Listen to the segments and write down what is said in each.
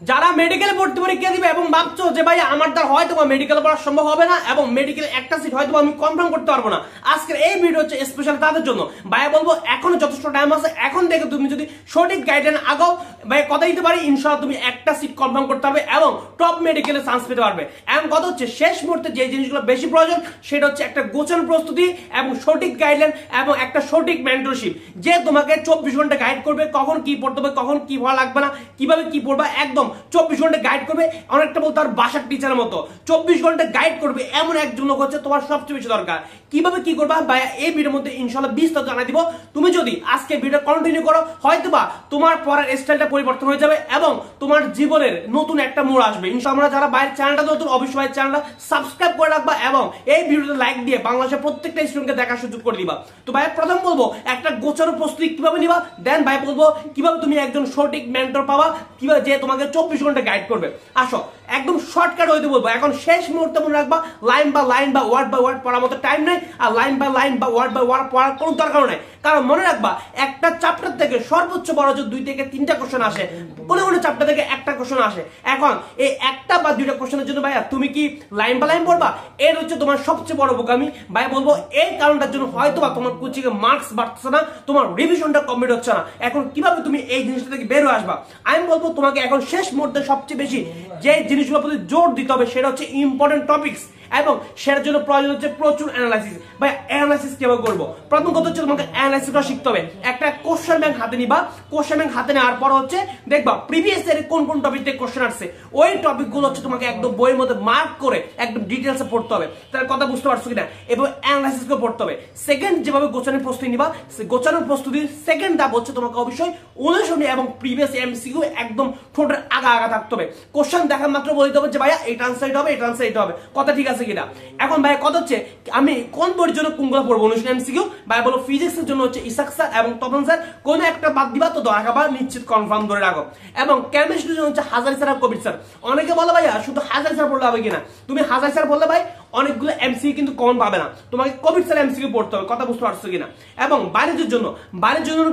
যারা মেডিকেলে ভর্তি পরীক্ষা দিবে এবং ভাবছো যে ভাই আমার দ্বারা হয়তো মেডিকেল পড়া সম্ভব হবে না এবং মেডিকেলে একটা সিট হয়তো আমি কনফার্ম করতে পারবো না, আজকের এই ভিডিও হচ্ছে স্পেশাল তাদের জন্য। ভাইয়া বলবো এখনো যথেষ্ট টাইম আছে, এখন থেকে তুমি যদি সঠিক গাইডলাইন আগাও ভাই কথা দিতে পারি ইনশাআল্লাহ তুমি একটা সিট কনফার্ম করতে পারবে এবং টপ মেডিকেলে চান্স পেতে পারবে। এবং কথা হচ্ছে শেষ মুহূর্তে যে জিনিসগুলো বেশি প্রয়োজন সেটা হচ্ছে একটা গোছানো প্রস্তুতি এবং সঠিক গাইডলাইন এবং একটা সঠিক মেন্টরশিপ, যে তোমাকে 24 ঘন্টা গাইড করবে কখন কি পড়তে হবে, কখন কি পড়া লাগবে না, কিভাবে কি পড়বা, একদম 24 ঘন্টা গাইড করবে। অনেকটা বলতে আর বাসার টিচারের মতো 24 ঘন্টা গাইড করবে এমন একজন লোক হচ্ছে তোমার সবচেয়ে বেশি দরকার। কিভাবে কি করবা ভাই এই ভিডিওর মধ্যে ইনশাআল্লাহ বিস্তারিত জানাই দিব। তুমি যদি আজকে ভিডিও কন্টিনিউ করো হয়তোবা তোমার পড়ার স্টাইলটা পরিবর্তন হয়ে যাবে এবং তোমার জীবনের নতুন একটা মোড় আসবে ইনশাআল্লাহ। আমরা যারা বাইরের চ্যানেলটা নতুন অবশ্যই চ্যানেলটা সাবস্ক্রাইব করে রাখবা এবং এই ভিডিওতে লাইক দিয়ে বাংলাদেশের প্রত্যেকটা স্টুডেন্টকে দেখার সুযোগ করে দিবা। তো ভাই প্রথম বলবো একটা গোছানো প্রস্তুতি কিভাবে নিবা, দেন ভাই বলবো কিভাবে তুমি একজন সঠিক মেন্টর পাবা, কিভাবে যে তোমাকে 24 ঘন্টা গাইড করবে। আসো একদম শর্টকাট হইতে বলবো, এখন শেষ মুহূর্তে মনে রাখবা লাইন বা ওয়ার্ড বাই ওয়ার্ড পড়ার মতো টাইম নাই, আর লাইন বা ওয়ার্ড বাই ওয়ার্ড পড়ার কোনো দরকার নাই। কারণ মনে রাখবা একটা চ্যাপ্টার থেকে সর্বোচ্চ বড় যে 2 থেকে 3টা কোশ্চেন আসে, কোনো চ্যাপ্টার থেকে একটা কোশ্চেন আসে। এখন এই একটা বা 2টা কোশ্চেনের জন্য ভাইয়া তুমি কি লাইন বা লাইন পড়বা, এর হচ্ছে তোমার সবচেয়ে বড় বোকামি। ভাই বলবো এই কারণটার জন্য হয়তো বা তোমার কোচিং এ মার্কস বাড়তেছে না, তোমার রিভিশনটা কমপ্লিট হচ্ছে না। এখন কিভাবে তুমি এই জিনিসটা থেকে বের হয়ে আসবা, আমি বলবো তোমাকে এখন শেষ মুহূর্তে সবচেয়ে বেশি যে জিনিসগুলোর প্রতি জোর দিতে হবে সেটা হচ্ছে ইম্পর্টেন্ট টপিকস এবং সেটার জন্য প্রয়োজন হচ্ছে প্রচুর অ্যানালাইসিস। ভাই অ্যানালাইসিস কিভাবে করবো, প্রথম কথা হচ্ছে তোমাকে অ্যানালাইসিসটা শিখতে হবে। একটা কোশ্চেন ব্যাংক হাতে নিবা, কোশ্চেন ব্যাংক হাতে নেওয়ার পর হচ্ছে দেখবা প্রিভিয়াস ইয়ারে কোন কোন টপিক থেকে কোশ্চেন আসছে, ওই টপিকগুলো হচ্ছে তোমাকে একদম বইয়ের মধ্যে মার্ক করে একদম ডিটেলসে পড়তে হবে। তার কথা বুঝতে পারছো কিনা, এভাবে অ্যানালাইসিস করে পড়তে হবে। সেকেন্ড যেভাবে গোছানোর প্রস্তুতি নিবা, গোছানোর প্রস্তুতির সেকেন্ড ধাপ হচ্ছে তোমাকে অবশ্যই অনুশীলনী এবং প্রিভিয়াস এমসিকিউ একদম ঠোঁটের আগা থাকতে হবে। কোশ্চেন দেখা মাত্র বলতে হবে যে ভাইয়া এটা আনসার এটা হবে, এটা আনসার এটা হবে, কথা ঠিক আছে কিনা। এখন ভাই কথা হচ্ছে আমি কোন বইয়ের জন্য কোনগুলো পড়বো অনুশীলনী এমসিকিউ, ভাই বলো ফিজিক্সের জন্য হচ্ছে ইসাক স্যার এবং তপন স্যার, কোন একটা বাদ দিবা তো ধরা খাবা নিশ্চিত কনফার্ম ধরে রাখো। এবং কেমিস্ট্রির জন্য হচ্ছে হাজারি স্যার আর কবির স্যার। অনেকে বলো ভাইয়া শুধু হাজারি স্যার পড়লে হবে কিনা, তুমি হাজারি স্যার বললে ভাই অনেকগুলো এমসিকিউ কিন্তু কমন পাবে না, তোমাকে কবির স্যার এমসিকিউ পড়তে হবে, কথা বুঝতে পারছো কিনা। এবং বায়োলজির জন্য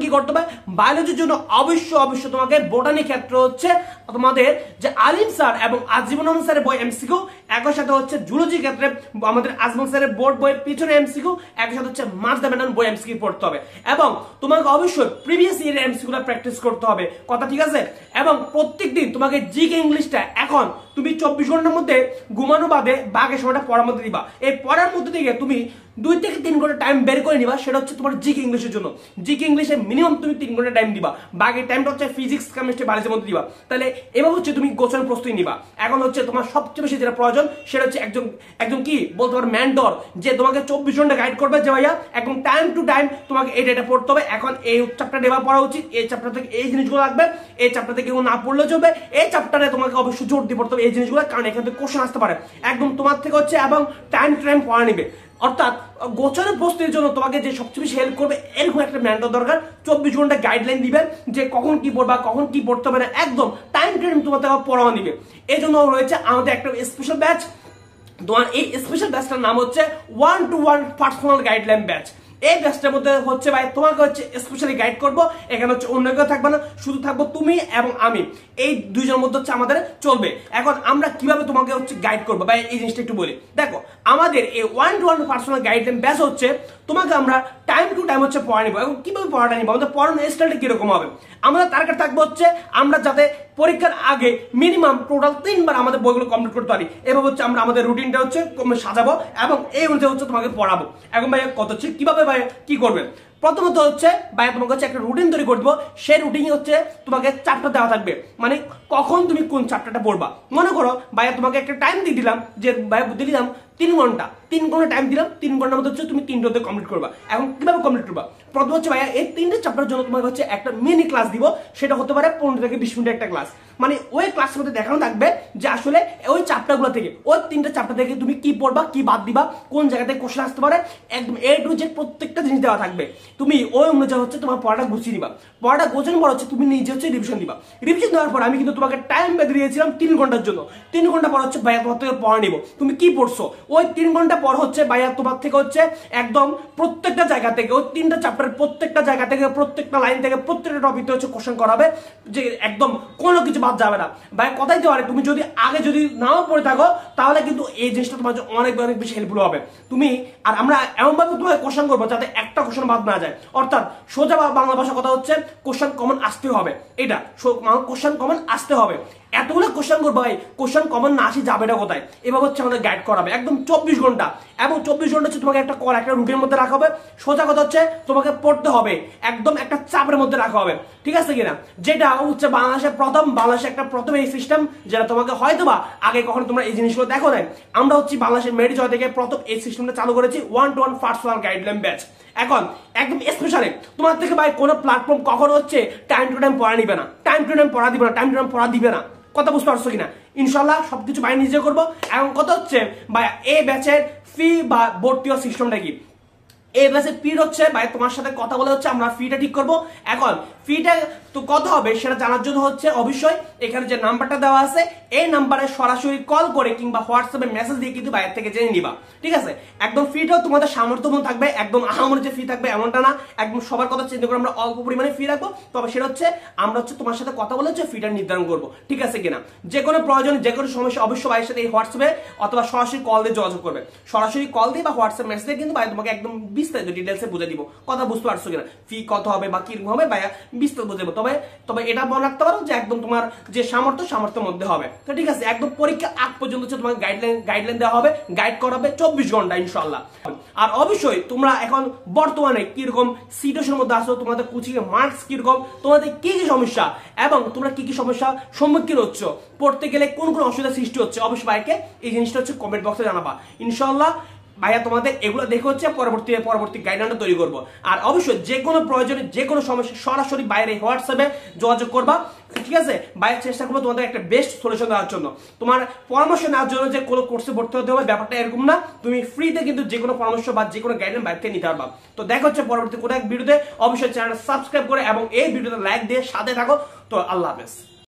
কি করতে হবে, বায়োলজির জন্য অবশ্যই তোমাকে বোটানি ক্ষেত্রে হচ্ছে তোমাদের যে আলিম স্যার এবং আজীবন স্যারের বই এমসিকিউ, একই সাথে হচ্ছে জুলজি ক্ষেত্রে আমাদের আজমল স্যারের বোর্ড বইয়ের পিছনে এমসিকিউ, একই সাথে হচ্ছে মার্কস দ্য ম্যানন বই এমসিকিউ পড়তে হবে। এবং তোমাকে অবশ্যই প্রিভিয়াস ইয়ারের এমসিকিউটা প্র্যাকটিস করতে হবে, কথা ঠিক আছে। এবং প্রত্যেকদিন তোমাকে জিকে ইংলিশটা এখন তুমি 24 ঘন্টার মধ্যে ঘুমানো বাঘের সময়টা পড়ার মধ্যে দিবা। এই পড়ার মধ্যে থেকে তুমি 2 থেকে 3 ঘন্টা টাইম বের করে নিবা, সেটা হচ্ছে তোমার জিকে ইংলিশের জন্য। জিকে ইংলিশে মিনিমাম তুমি 3 ঘন্টা টাইম দিবা, বাকি টাইমটা হচ্ছে ফিজিক্স কেমিস্ট্রি বায়োলজির মধ্যে দিবা। তাহলে এভাবে হচ্ছে তুমি গোছানোর প্রস্তুতি নিবা। এখন হচ্ছে তোমার সবচেয়ে বেশি যেটা প্রয়োজন সেটা হচ্ছে একজন কি বলতে পারো মেন্টর, যে তোমাকে 24 ঘন্টা গাইড করবে যে ভাইয়া একদম টাইম টু টাইম তোমাকে এই ডেটা পড়তে হবে, এখন এই চ্যাপ্টারটা এবার পড়া উচিত, এই চ্যাপ্টার থেকে এই জিনিসগুলো লাগবে, এই চ্যাপ্টার থেকে না পড়লে চলবে, এই চ্যাপ্টারে তোমাকে অবশ্যই জোর দিয়ে পড়তে হবে এই জিনিসগুলো, কারণ এখান থেকে কোশ্চেন আসতে পারে একদম তোমার থেকে হচ্ছে এবং টাইম টু টাইম পড়া নিবে। অর্থাৎ গোছানোর প্রস্তুতির জন্য তোমাকে যে সবচেয়ে বেশি হেল্প করবে এরকম একটা মেন্টর দরকার, 24 ঘন্টা গাইডলাইন দিবেন যে কখন কি পড়বা কখন কি পড়তে হবে না, একদম টাইম টাইম তোমাদের পড়ানো নিবে। এই জন্য রয়েছে আমাদের একটা স্পেশাল ব্যাচ, তোমার এই স্পেশাল ব্যাচটার নাম হচ্ছে 1-to-1 পার্সোনাল গাইডলাইন ব্যাচ। এই ব্যাচটার মধ্যে হচ্ছে ভাই তোমাকে হচ্ছে স্পেশালি গাইড করবো, এখানে হচ্ছে অন্য কেউ থাকবে না, শুধু থাকবো তুমি এবং আমি, এই দুইজনের মধ্যে হচ্ছে আমাদের চলবে। এখন আমরা কিভাবে তোমাকে হচ্ছে গাইড করবো ভাই এই জিনিসটা একটু বলি। দেখো আমাদের এই 1-to-1 পার্সোনাল গাইডলাইন ব্যাচ হচ্ছে তোমাকে আমরা টাইম টু টাইম হচ্ছে পড়া নিবো। এবং কিভাবে পড়াটা নিবো, আমাদের পড়ানোর স্টাইলটা কিরকম হবে, আমাদের টার্গেট থাকবে হচ্ছে আমরা যাতে পরীক্ষার আগে মিনিমাম টোটাল 3 বার আমাদের বইগুলো কমপ্লিট করতে পারি। এভাবে হচ্ছে আমরা আমাদের রুটিনটা হচ্ছে সাজাবো এবং এই অনুযায়ী হচ্ছে তোমাকে পড়াবো। এখন ভাই কত হচ্ছে কিভাবে ভাই কি করবেন, প্রথমত হচ্ছে ভাই তোমাকে হচ্ছে একটা রুটিন তৈরি করে দেবো। সেই রুটিন হচ্ছে তোমাকে চ্যাপ্টার দেওয়া থাকবে, মানে কখন তুমি কোন চ্যাপ্টারটা পড়বা। মনে করো ভাইয়া তোমাকে একটা টাইম দিয়ে দিলাম যে ভাইয়া দিয়ে দিলাম 3 ঘন্টা টাইম দিলাম, 3 ঘন্টার মধ্যে হচ্ছে তুমি 3টা কমপ্লিট করবা। এখন কিভাবে কমপ্লিট করবা, প্রথম হচ্ছে ভাইয়া এই 3টে চ্যাপ্টারের জন্য তোমাকে হচ্ছে একটা মিনি ক্লাস দিব, সেটা হতে পারে 15 থেকে 20 মিনিটের একটা ক্লাস। মানে ওই ক্লাসের মধ্যে দেখানো থাকবে যে আসলে ওই চ্যাপ্টারগুলো থেকে ওই 3টে চ্যাপ্টার থেকে তুমি কি পড়বা, কি বাদ দিবা, কোন জায়গা থেকে কোশ্চেন আসতে পারে, একদম এ টু জেড প্রত্যেকটা জিনিস দেওয়া থাকবে। তুমি ওই অনুযায়ী হচ্ছে তোমার পড়াটা গুছিয়ে নিবা, পড়াটা গোছানোর পর হচ্ছে তুমি নিজে হচ্ছে রিভিশন দিবা। রিভিশন দেওয়ার পর আমি কিন্তু তোমাকে টাইম বেঁধে দিয়েছিলাম 3 ঘন্টার জন্য, 3 ঘন্টা পর হচ্ছে ভাইয়া তোমার থেকে পড়া নিবো, তুমি কি পড়ছো ওই 3 ঘন্টা পর হচ্ছে ভাইয়া তোমার থেকে হচ্ছে একদম প্রত্যেকটা জায়গা থেকে ওই 3টা চ্যাপ্টারের প্রত্যেকটা জায়গা থেকে প্রত্যেকটা লাইন থেকে প্রত্যেকটা টপিক হচ্ছে কোশ্চেন করাবে, যে একদম কোনো কিছু বাদ যাবে না ভাই। কথাই তো পারে তুমি যদি আগে যদি নাও পড়ে থাকো তাহলে কিন্তু এই জিনিসটা তোমার জন্য অনেক অনেক বেশি হেল্পফুল হবে। তুমি আর আমরা এমন ভাবে তোমাকে কোশ্চেন করবো যাতে একটা কোশ্চেন বাদ না যায়, অর্থাৎ সোজা বাংলা ভাষা কথা হচ্ছে কোশ্চেন কমন আসতে হবে, এটা কোশ্চেন কমন আসতে হবে। এতগুলো কোশ্চেন করবো ভাই, কোশ্চেন কমন না আসি যাবে না কোথায়, এভাবে হচ্ছে আমাদের গাইড করাবে একদম 24 ঘন্টা। এবং 24 ঘন্টা হচ্ছে তোমাকে একটা রুটিনের মধ্যে রাখা হবে। সোজা কথা হচ্ছে তোমাকে পড়তে হবে, একদম একটা চাপের মধ্যে রাখা হবে, ঠিক আছে কিনা? যেটা হচ্ছে বাংলাদেশের একটা প্রথম এই সিস্টেম, যেটা তোমাকে হয়তো বা আগে কখনো তোমরা এই জিনিসগুলো দেখো নাই। আমরা হচ্ছে বাংলাদেশের মেডিজয় থেকে প্রথম এই সিস্টেমটা চালু করেছি 1-to-1 পার্সোনাল গাইডলাইন ব্যাচ। এখন একদম স্পেশালি তোমার থেকে ভাই কোনো প্ল্যাটফর্ম কখনো হচ্ছে টাইম টু টাইম পড়া নিবে না, টাইম টু টাইম পড়া দিবে না, টাইম টু টাইম পড়া দিবে না। কথা বুঝতে পারছো কিনা? ইনশাল্লাহ সবকিছু ভাই নিজে করবো। এবং কথা হচ্ছে ভাই এই ব্যাচের ফি বা ভর্তি সিস্টেমটা কি, এই ব্যাচের ফি হচ্ছে ভাই তোমার সাথে কথা বলে হচ্ছে আমরা ফিটা ঠিক করবো। এখন ফিটা তো কত হবে সেটা জানার জন্য হচ্ছে অবশ্যই এখানে যে নাম্বারটা দেওয়া আছে এই নাম্বারে সরাসরি কল করে কিংবা হোয়াটসঅ্যাপে মেসেজ দিয়ে কিন্তু বাইরে থেকে জেনে নিবা, ঠিক আছে? একদম ফিটাও তোমাদের সামর্থ্য মতো থাকবে, একদম আহামরি যে ফি থাকবে এমনটা না, একদম সবার কথা চিন্তা করে আমরা অল্প পরিমাণে ফি রাখবো। তবে সেটা হচ্ছে আমরা হচ্ছে তোমার সাথে কথা বলে হচ্ছে ফিটা নির্ধারণ করবো, ঠিক আছে কিনা? যে কোনো প্রয়োজন যে কোনো সমস্যা অবশ্যই ভাইয়ের সাথে এই হোয়াটসঅ্যাপে অথবা সরাসরি কল দিয়ে যোগাযোগ করবে, সরাসরি কল দিয়ে বা হোয়াটসঅ্যাপ মেসেজ দিয়ে কিন্তু ভাই তোমাকে একদম বিস্তারিত ডিটেলসে বুঝে দিব। কথা বুঝতে পারছো কিনা? ফি কত হবে বা কিরকম হবে ভাইয়া বিস্তারিত বুঝে দেবো। তবে এটা মনে রাখতে পারো যে একদম তোমার যে সামর্থ্যের মধ্যে হবে, তো ঠিক আছে? একদম পরীক্ষা আগ পর্যন্ত হচ্ছে তোমাকে গাইডলাইন দেওয়া হবে, গাইড করাবে 24 ঘন্টা ইনশাআল্লাহ। আর অবশ্যই তোমরা এখন বর্তমানে কিরকম সিচুয়েশনের মধ্যে আসো, তোমাদের কোচিং এর মার্কস কিরকম, তোমাদের কি কি সমস্যা এবং তোমরা কি কি সমস্যা সম্মুখীন হচ্ছ, পড়তে গেলে কোন কোন অসুবিধা সৃষ্টি হচ্ছে, অবশ্যই ভাইকে এই জিনিসটা হচ্ছে কমেন্ট বক্সে জানাবা। ইনশাআল্লাহ ভাইয়া তোমাদের এগুলো দেখে হচ্ছে পরবর্তী গাইডলাইনটা তৈরি করবো। আর অবশ্যই যে কোনো প্রয়োজনে যে কোনো সমস্যা সরাসরি বাইরে হোয়াটসঅ্যাপে যোগাযোগ করবা, ঠিক আছে? বাইরে চেষ্টা করবো তোমাদের একটা বেস্ট সলিউশন দেওয়ার জন্য। তোমার পরামর্শ নেওয়ার জন্য যে কোনো কোর্সে ভর্তি হতে হবে ব্যাপারটা এরকম না, তুমি ফ্রিতে কিন্তু যে কোনো পরামর্শ বা যে কোনো গাইডলাইন বাইরে থেকে নিতে পারবা। তো দেখা হচ্ছে পরবর্তী কোনো এক ভিডিওতে, অবশ্যই চ্যানেলটা সাবস্ক্রাইব করে এবং এই ভিডিওতে লাইক দিয়ে সাথে থাকো। তো আল্লাহ হাফেজ।